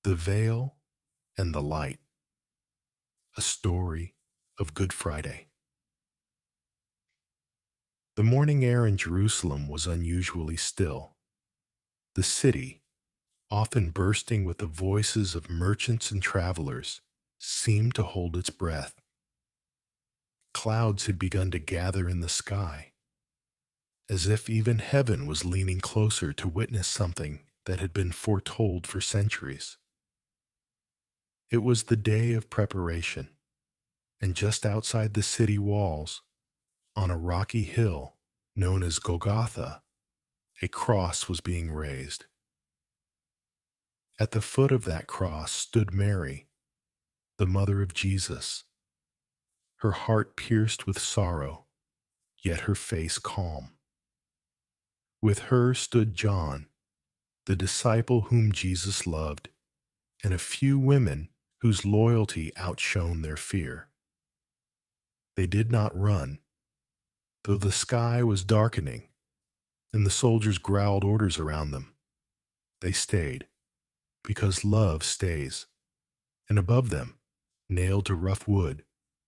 The Veil and the Light, a story of Good Friday. The morning air in Jerusalem was unusually still. The city, often bursting with the voices of merchants and travelers, seemed to hold its breath. Clouds had begun to gather in the sky, as if even heaven was leaning closer to witness something that had been foretold for centuries. It was the day of preparation, and just outside the city walls, on a rocky hill known as Golgotha, a cross was being raised. At the foot of that cross stood Mary, the mother of Jesus, her heart pierced with sorrow, yet her face calm. With her stood John, the disciple whom Jesus loved, and a few women whose loyalty outshone their fear. They did not run, though the sky was darkening and the soldiers growled orders around them. They stayed, because love stays, and above them, nailed to rough wood,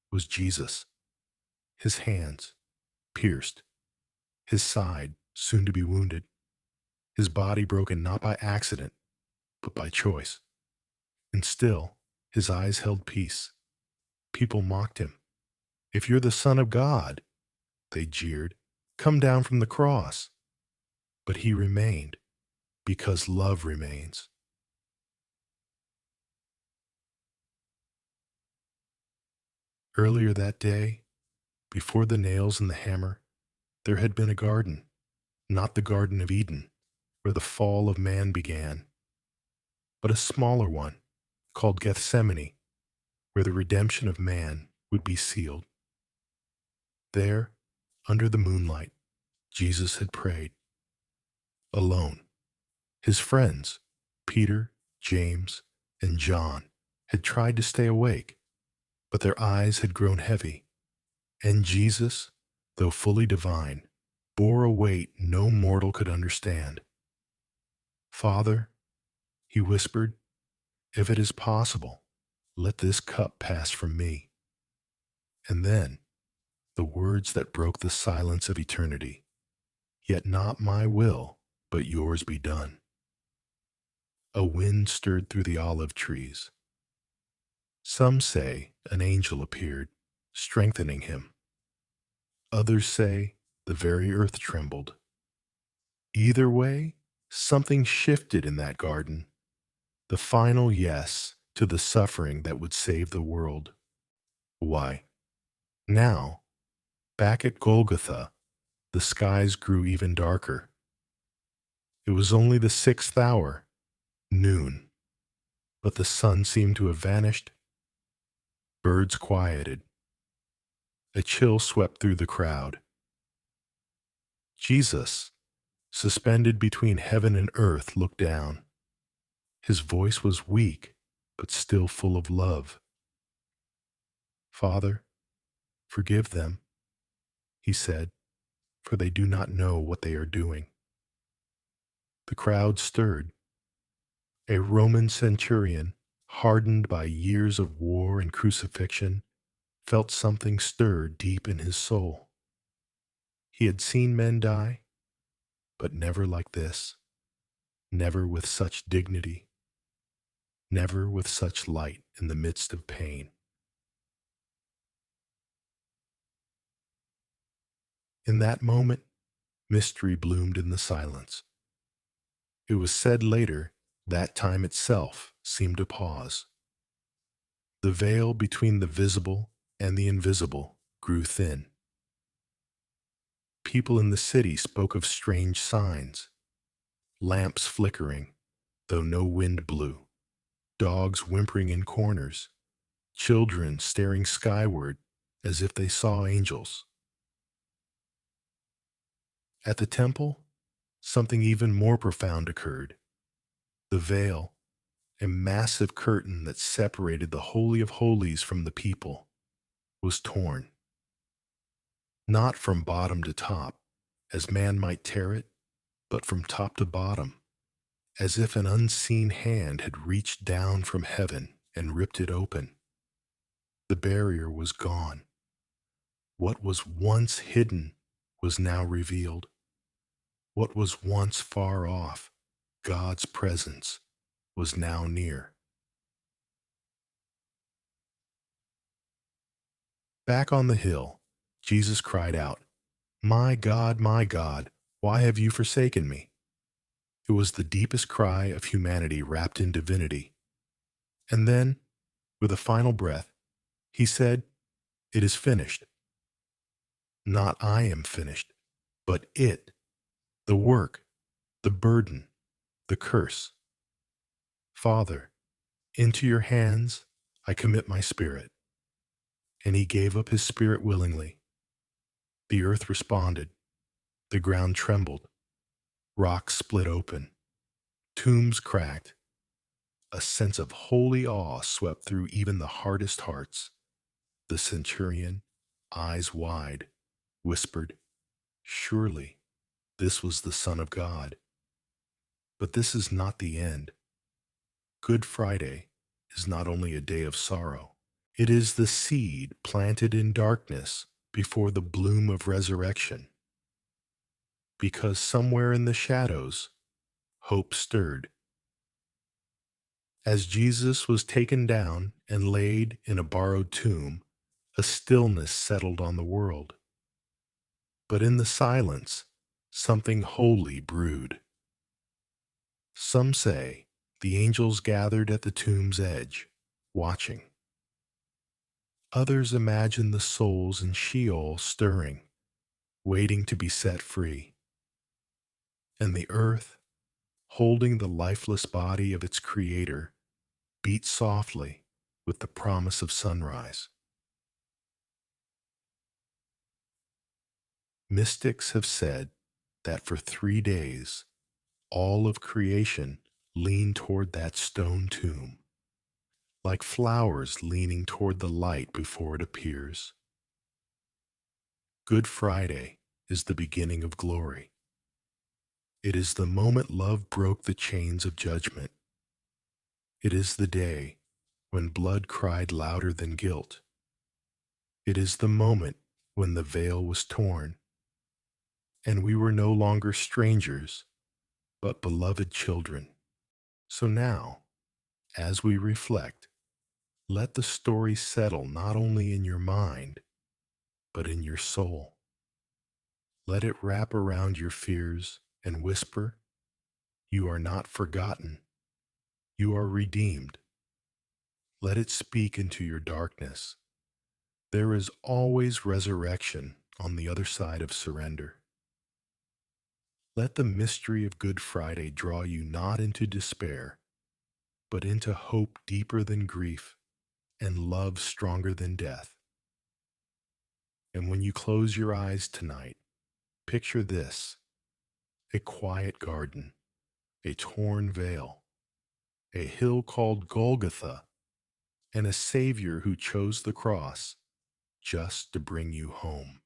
was Jesus, his hands pierced, his side soon to be wounded, his body broken not by accident, but by choice. And still, his eyes held peace. People mocked him. "If you're the Son of God," they jeered, "come down from the cross." But he remained, because love remains. Earlier that day, before the nails and the hammer, there had been a garden, not the Garden of Eden, where the fall of man began, but a smaller one, called Gethsemane, where the redemption of man would be sealed. There, under the moonlight, Jesus had prayed, alone. His friends, Peter, James, and John, had tried to stay awake, but their eyes had grown heavy, and Jesus, though fully divine, bore a weight no mortal could understand. "Father," he whispered, "if it is possible, let this cup pass from me." And then, the words that broke the silence of eternity, "Yet not my will, but yours be done." A wind stirred through the olive trees. Some say an angel appeared, strengthening him. Others say the very earth trembled. Either way, something shifted in that garden, the final yes to the suffering that would save the world. Why, now, back at Golgotha, the skies grew even darker. It was only the 6th hour, noon, but the sun seemed to have vanished. Birds quieted. A chill swept through the crowd. Jesus, suspended between heaven and earth, looked down. His voice was weak, but still full of love. "Father, forgive them," he said, "for they do not know what they are doing." The crowd stirred. A Roman centurion, hardened by years of war and crucifixion, felt something stir deep in his soul. He had seen men die, but never like this, never with such dignity, never with such light in the midst of pain. In that moment, mystery bloomed in the silence. It was said later that time itself seemed to pause. The veil between the visible and the invisible grew thin. People in the city spoke of strange signs: lamps flickering, though no wind blew, dogs whimpering in corners, children staring skyward as if they saw angels. At the temple, something even more profound occurred. The veil, a massive curtain that separated the Holy of Holies from the people, was torn. Not from bottom to top, as man might tear it, but from top to bottom, as if an unseen hand had reached down from heaven and ripped it open. The barrier was gone. What was once hidden was now revealed. What was once far off, God's presence, was now near. Back on the hill, Jesus cried out, my God, why have you forsaken me?" It was the deepest cry of humanity wrapped in divinity. And then, with a final breath, he said, "It is finished." Not "I am finished," but it, the work, the burden, the curse. "Father, into your hands I commit my spirit." And he gave up his spirit willingly. The earth responded. The ground trembled. Rocks split open. Tombs cracked. A sense of holy awe swept through even the hardest hearts. The centurion, eyes wide, whispered, "Surely this was the Son of God." But this is not the end. Good Friday is not only a day of sorrow, it is the seed planted in darkness before the bloom of resurrection. Because somewhere in the shadows, hope stirred. As Jesus was taken down and laid in a borrowed tomb, a stillness settled on the world. But in the silence, something holy brewed. Some say the angels gathered at the tomb's edge, watching. Others imagine the souls in Sheol stirring, waiting to be set free. And the earth, holding the lifeless body of its creator, beat softly with the promise of sunrise. Mystics have said that for 3 days, all of creation leaned toward that stone tomb, like flowers leaning toward the light before it appears. Good Friday is the beginning of glory. It is the moment love broke the chains of judgment. It is the day when blood cried louder than guilt. It is the moment when the veil was torn, and we were no longer strangers, but beloved children. So now, as we reflect, let the story settle not only in your mind, but in your soul. Let it wrap around your fears and whisper, "You are not forgotten. You are redeemed." Let it speak into your darkness. There is always resurrection on the other side of surrender. Let the mystery of Good Friday draw you not into despair, but into hope deeper than grief and love stronger than death. And when you close your eyes tonight, picture this: a quiet garden, a torn veil, a hill called Golgotha, and a Savior who chose the cross just to bring you home.